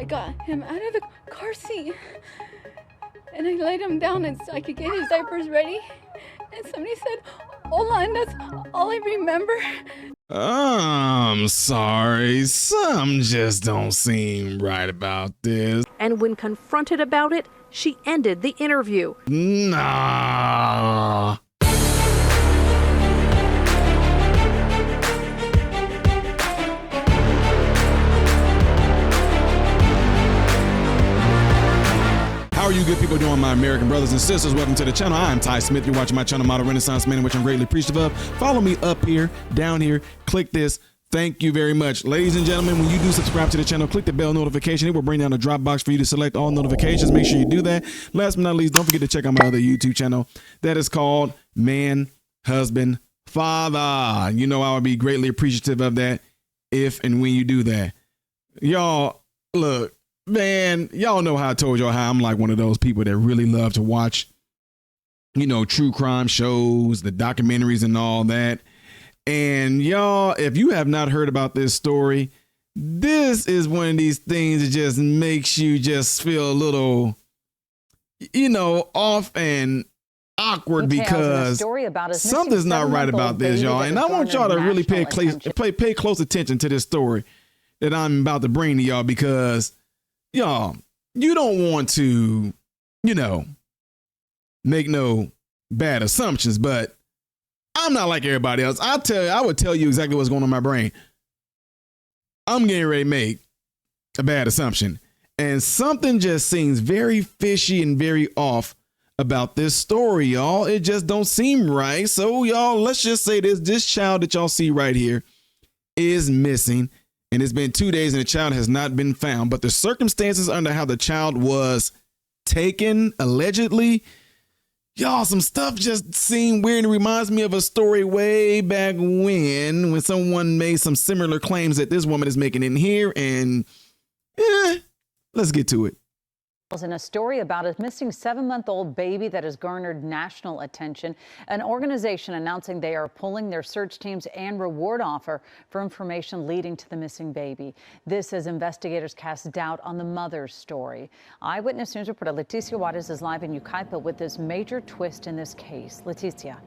got him out of the car seat and I laid him down and so I could get his diapers ready. And somebody said, "Hola," and that's all I remember. I'm sorry, some just don't seem right about this. And when confronted about it, she ended the interview. Nah. How are you good people doing, my American brothers and sisters? Welcome to the channel. I'm Ty Smith. You're watching my channel, Model Renaissance Man, which I'm greatly appreciative of. Follow me up here, down here, click this. Thank you very much. Ladies and gentlemen, when you do subscribe to the channel, click the bell notification. It will bring down a drop box for you to select all notifications. Make sure you do that. Last but not least, don't forget to check out my other YouTube channel that is called Man, Husband, Father. You know I would be greatly appreciative of that if and when you do that. Y'all, look. Man, y'all know how I told y'all how I'm like one of those people that really love to watch, you know, true crime shows, the documentaries and all that. And y'all, if you have not heard about this story, this is one of these things that just makes you just feel a little, you know, off and awkward because something's not right about this, y'all. And I want y'all to really pay close attention to this story that I'm about to bring to y'all because y'all, you don't want to, you know, make no bad assumptions, but I'm not like everybody else. I would tell you exactly what's going on in my brain. I'm getting ready to make a bad assumption. And something just seems very fishy and very off about this story, y'all. It just don't seem right. So, y'all, let's just say this child that y'all see right here is missing. And it's been 2 days and the child has not been found. But the circumstances under how the child was taken, allegedly, y'all, some stuff just seemed weird. It reminds me of a story way back when someone made some similar claims that this woman is making in here. And let's get to it. In a story about a missing 7-month-old baby that has garnered national attention, an organization announcing they are pulling their search teams and reward offer for information leading to the missing baby. This as investigators cast doubt on the mother's story. Eyewitness News reporter Leticia Juarez is live in Yucaipa with this major twist in this case. Leticia.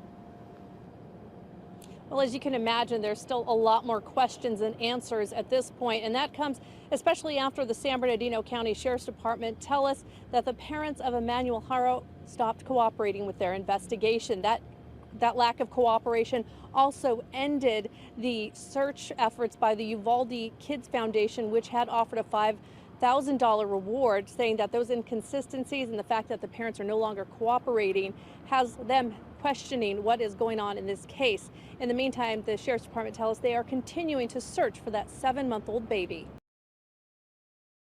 Well, as you can imagine, there's still a lot more questions and answers at this point, and that comes especially after the San Bernardino County Sheriff's Department tell us that the parents of Emmanuel Haro stopped cooperating with their investigation. That lack of cooperation also ended the search efforts by the Uvalde Kids Foundation, which had offered a $5,000 reward, saying that those inconsistencies and the fact that the parents are no longer cooperating has them questioning what is going on in this case. In the meantime, the Sheriff's Department tells us they are continuing to search for that 7-month-old baby.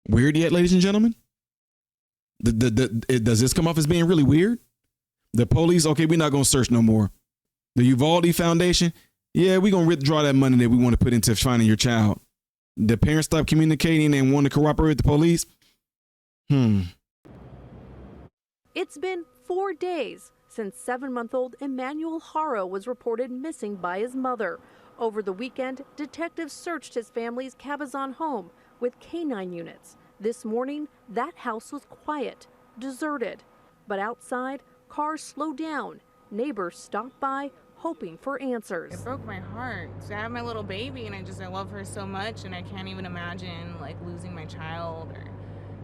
Weird yet, ladies and gentlemen? Does this come off as being really weird? The police, okay, we're not going to search no more. The Uvalde Foundation, yeah, we're going to withdraw that money that we want to put into finding your child. The parents stopped communicating and want to cooperate with the police? It's been 4 days since 7-month-old Emmanuel Haro was reported missing by his mother. Over the weekend, detectives searched his family's Cabazon home with canine units. This morning, that house was quiet, deserted. But outside, cars slowed down. Neighbors stopped by, hoping for answers. It broke my heart. So I have my little baby, and I love her so much, and I can't even imagine like losing my child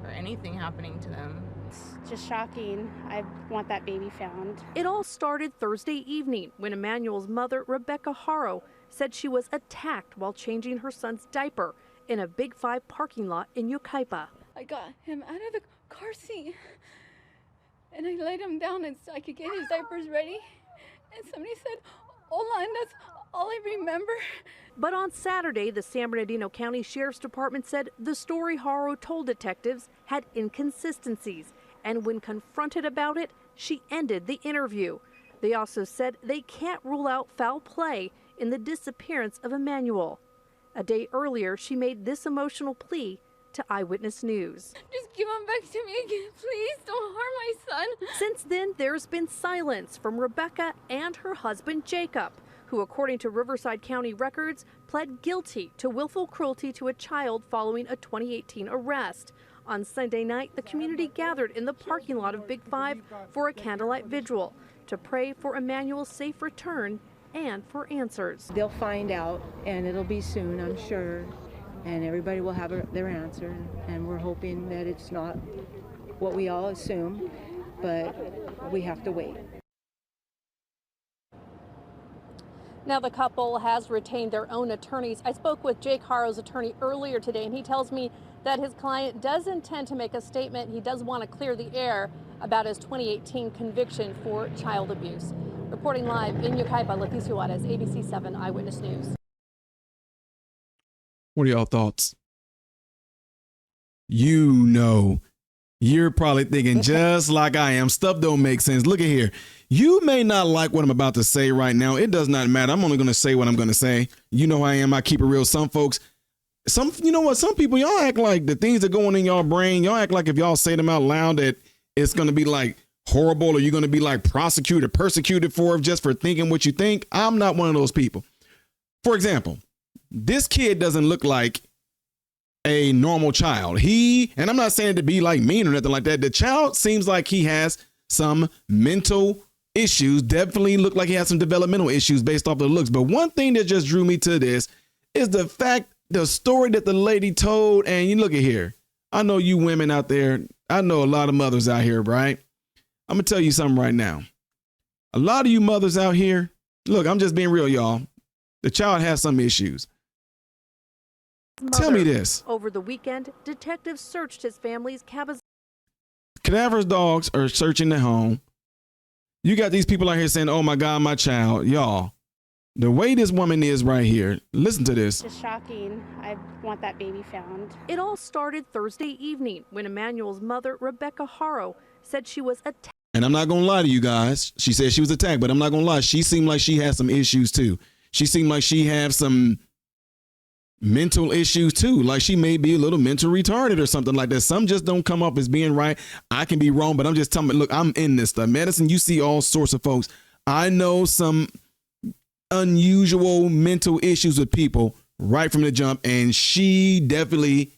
or anything happening to them. It's just shocking. I want that baby found. It all started Thursday evening when Emmanuel's mother, Rebecca Haro, said she was attacked while changing her son's diaper in a Big 5 parking lot in Yucaipa. I got him out of the car seat and I laid him down and so I could get his diapers ready. And somebody said, "Hola," and that's all I remember. But on Saturday, the San Bernardino County Sheriff's Department said the story Haro told detectives had inconsistencies. And when confronted about it, she ended the interview. They also said they can't rule out foul play in the disappearance of Emmanuel. A day earlier, she made this emotional plea to Eyewitness News. "Just give him back to me again, please. Don't harm my son." Since then, there's been silence from Rebecca and her husband, Jacob, who, according to Riverside County records, pled guilty to willful cruelty to a child following a 2018 arrest. On Sunday night, the community gathered in the parking lot of Big Five for a candlelight vigil to pray for Emmanuel's safe return and for answers. They'll find out, and it'll be soon, I'm sure, and everybody will have their answer, and we're hoping that it's not what we all assume, but we have to wait. Now the couple has retained their own attorneys. I spoke with Jake Harrow's attorney earlier today, and he tells me that his client does intend to make a statement. He does want to clear the air about his 2018 conviction for child abuse. Reporting live in Yucaipa, Leticia Juarez, ABC 7 Eyewitness News. What are y'all thoughts? You know, you're probably thinking just like I am. Stuff don't make sense. Look at here. You may not like what I'm about to say right now. It does not matter. I'm only going to say what I'm going to say. You know how I am. I keep it real. Some folks, you know what? Some people, y'all act like the things that go on in y'all brain, y'all act like if y'all say them out loud that it's going to be like horrible or you're going to be like prosecuted, persecuted for just for thinking what you think. I'm not one of those people. For example, this kid doesn't look like a normal child. And I'm not saying it to be like mean or nothing like that. The child seems like he has some mental issues, definitely look like he has some developmental issues based off the looks. But one thing that just drew me to this is the story that the lady told. And you look at here. I know you women out there. I know a lot of mothers out here, right? I'm going to tell you something right now. A lot of you mothers out here, look, I'm just being real, y'all. The child has some issues. Tell me this. Over the weekend, detectives searched his family's cabin. Cadaverous dogs are searching the home. You got these people out here saying, oh my God, my child. Y'all, the way this woman is right here, listen to this. It's shocking. I want that baby found. It all started Thursday evening when Emmanuel's mother, Rebecca Harrow, said she was attacked. And I'm not going to lie to you guys. She said she was attacked, but I'm not going to lie. She seemed like she had some issues too. She seemed like she had some mental issues too. Like she may be a little mental retarded or something like that. Some just don't come up as being right. I can be wrong, but I'm just telling you, look, I'm in this stuff. Medicine, you see all sorts of folks. I know some unusual mental issues with people right from the jump. And she definitely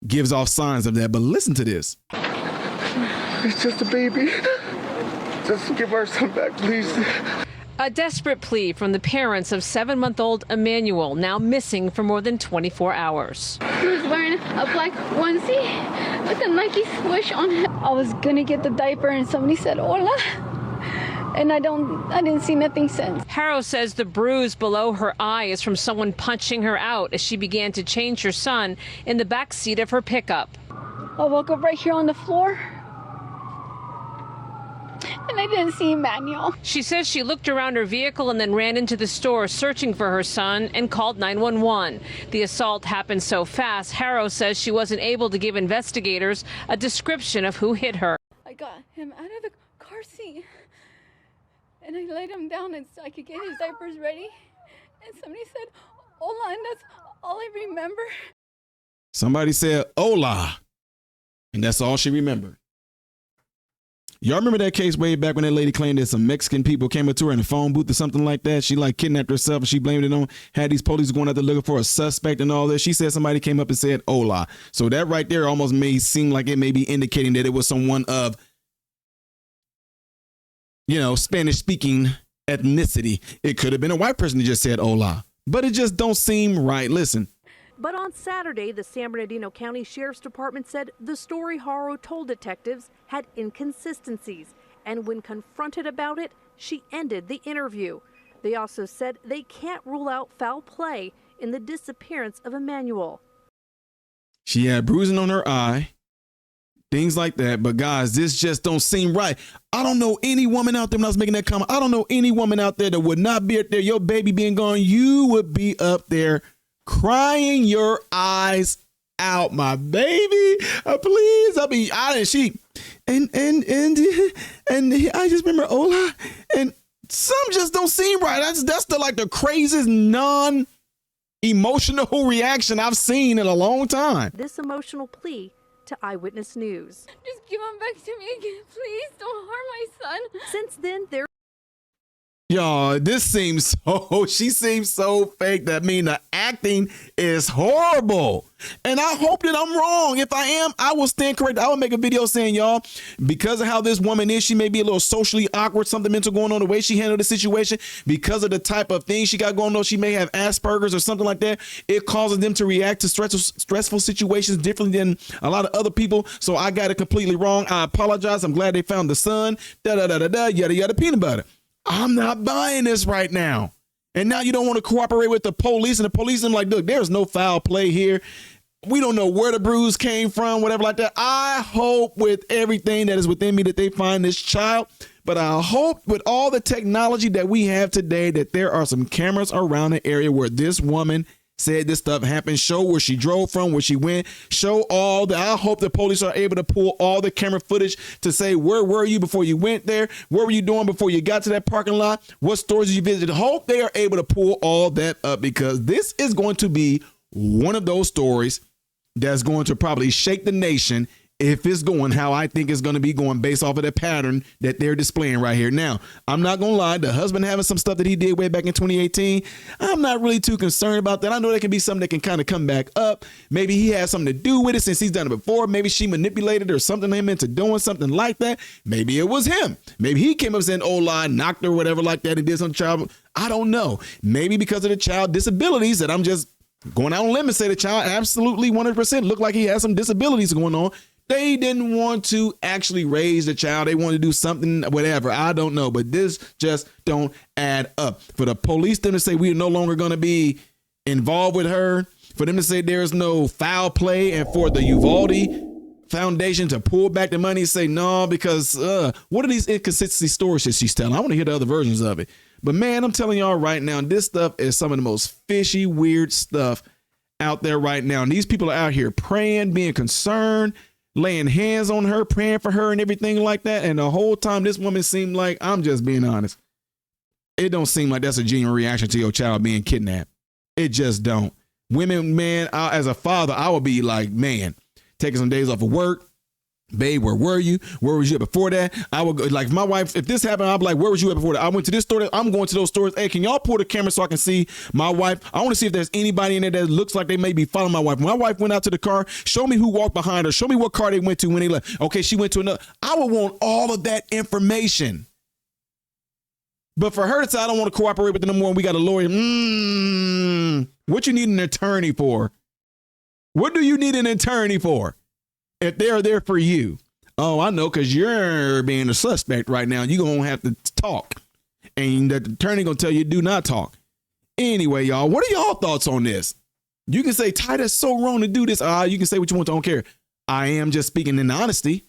gives off signs of that. But listen to this. It's just a baby. Just give our son back, please. A desperate plea from the parents of 7-month-old Emmanuel, now missing for more than 24 hours. He was wearing a black onesie with a Nike swoosh on it. I was gonna get the diaper and somebody said, hola. And I didn't see nothing since. Harrow says the bruise below her eye is from someone punching her out as she began to change her son in the back seat of her pickup. I woke up right here on the floor. And I didn't see Emmanuel. She says she looked around her vehicle and then ran into the store searching for her son and called 911. The assault happened so fast, Harrow says she wasn't able to give investigators a description of who hit her. I got him out of the car seat and I laid him down and so I could get his diapers ready. And somebody said, hola, and that's all I remember. Somebody said, hola, and that's all she remembered. Y'all remember that case way back when that lady claimed that some Mexican people came up to her in a phone booth or something like that? She like kidnapped herself and she blamed it on, had these police going out there looking for a suspect and all that. She said somebody came up and said, hola. So that right there almost may seem like it may be indicating that it was someone of, Spanish speaking ethnicity. It could have been a white person that just said hola, but it just don't seem right. Listen. But on Saturday, the San Bernardino County Sheriff's Department said the story Harrow told detectives had inconsistencies. And when confronted about it, she ended the interview. They also said they can't rule out foul play in the disappearance of Emmanuel. She had bruising on her eye, things like that. But guys, this just don't seem right. I don't know any woman out there, when I was making that comment, I don't know any woman out there that would not be up there, your baby being gone, you would be up there crying your eyes out, my baby. Please, and I just remember hola, and some just don't seem right. That's the craziest non-emotional reaction I've seen in a long time. This emotional plea to Eyewitness News. Just give him back to me again, please. Don't harm my son. Since then, there Y'all, this seems she seems so fake. That mean the acting is horrible. And I hope that I'm wrong. If I am, I will stand correct. I will make a video saying, y'all, because of how this woman is, she may be a little socially awkward, something mental going on, the way she handled the situation, because of the type of thing she got going on. She may have Asperger's or something like that. It causes them to react to stressful situations differently than a lot of other people. So I got it completely wrong. I apologize. I'm glad they found the son. Yada, yada, peanut butter. I'm not buying this right now. And now you don't want to cooperate with the police, and the police are like, look, there's no foul play here. We don't know where the bruise came from, whatever like that. I hope with everything that is within me that they find this child. But I hope with all the technology that we have today that there are some cameras around the area where this woman said this stuff happened. Show where she drove from, where she went. Show all the, I hope the police are able to pull all the camera footage to say, where were you before you went there? What were you doing before you got to that parking lot? What stores did you visit? Hope they are able to pull all that up, because this is going to be one of those stories that's going to probably shake the nation if it's going how I think it's going to be going, based off of the pattern that they're displaying right here. Now, I'm not going to lie, the husband having some stuff that he did way back in 2018, I'm not really too concerned about that. I know that can be something that can kind of come back up. Maybe he has something to do with it since he's done it before. Maybe she manipulated or something him into doing something like that. Maybe it was him. Maybe he came up saying, oh, lie, knocked her, whatever like that, and did some child. I don't know. Maybe because of the child disabilities that I'm just going out on a limb and say the child absolutely 100% looked like he has some disabilities going on. They didn't want to actually raise the child. They wanted to do something, whatever. I don't know, but this just don't add up. For the police them to say we are no longer going to be involved with her, for them to say there is no foul play, and for the Uvalde Foundation to pull back the money and say no, because what are these inconsistency stories that she's telling? I want to hear the other versions of it. But man, I'm telling y'all right now, this stuff is some of the most fishy, weird stuff out there right now. And these people are out here praying, being concerned, laying hands on her, praying for her and everything like that. And the whole time this woman seemed like, I'm just being honest, it don't seem like that's a genuine reaction to your child being kidnapped. It just don't. Women, man, as a father, I would be like, man, taking some days off of work. Babe, where were you? Where was you at before that? I would go, like, my wife, if this happened, I'd be like, where was you at before that? I went to this store. I'm going to those stores. Hey, can y'all pull the camera so I can see my wife? I want to see if there's anybody in there that looks like they may be following my wife. When my wife went out to the car, show me who walked behind her. Show me what car they went to when they left. Okay, she went to another. I would want all of that information. But for her to say, I don't want to cooperate with them no more, and we got a lawyer. What you need an attorney for? What do you need an attorney for if they're there for you? Oh, I know, because you're being a suspect right now. You're going to have to talk. And the attorney going to tell you, do not talk. Anyway, y'all, what are y'all thoughts on this? You can say, Ty, that's so wrong to do this. You can say what you want. I don't care. I am just speaking in honesty.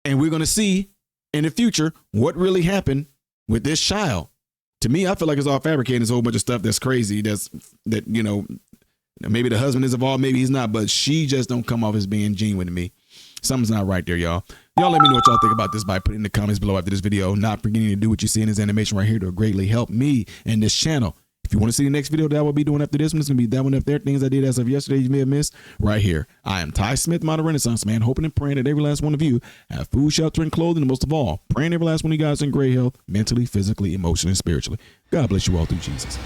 And we're going to see in the future what really happened with this child. To me, I feel like it's all fabricated. It's a whole bunch of stuff that's crazy. That, you know, maybe the husband is involved, maybe he's not, but she just don't come off as being genuine to me. Something's not right there, y'all. Y'all let me know what y'all think about this by putting in the comments below after this video. Not forgetting to do what you see in this animation right here to greatly help me and this channel. If you want to see the next video that I will be doing after this one, it's going to be that one up there. Things I did as of yesterday you may have missed right here. I am Ty Smith, Modern Renaissance Man, hoping and praying that every last one of you have food, shelter, and clothing, and most of all, praying every last one of you guys in great health, mentally, physically, emotionally, and spiritually. God bless you all through Jesus.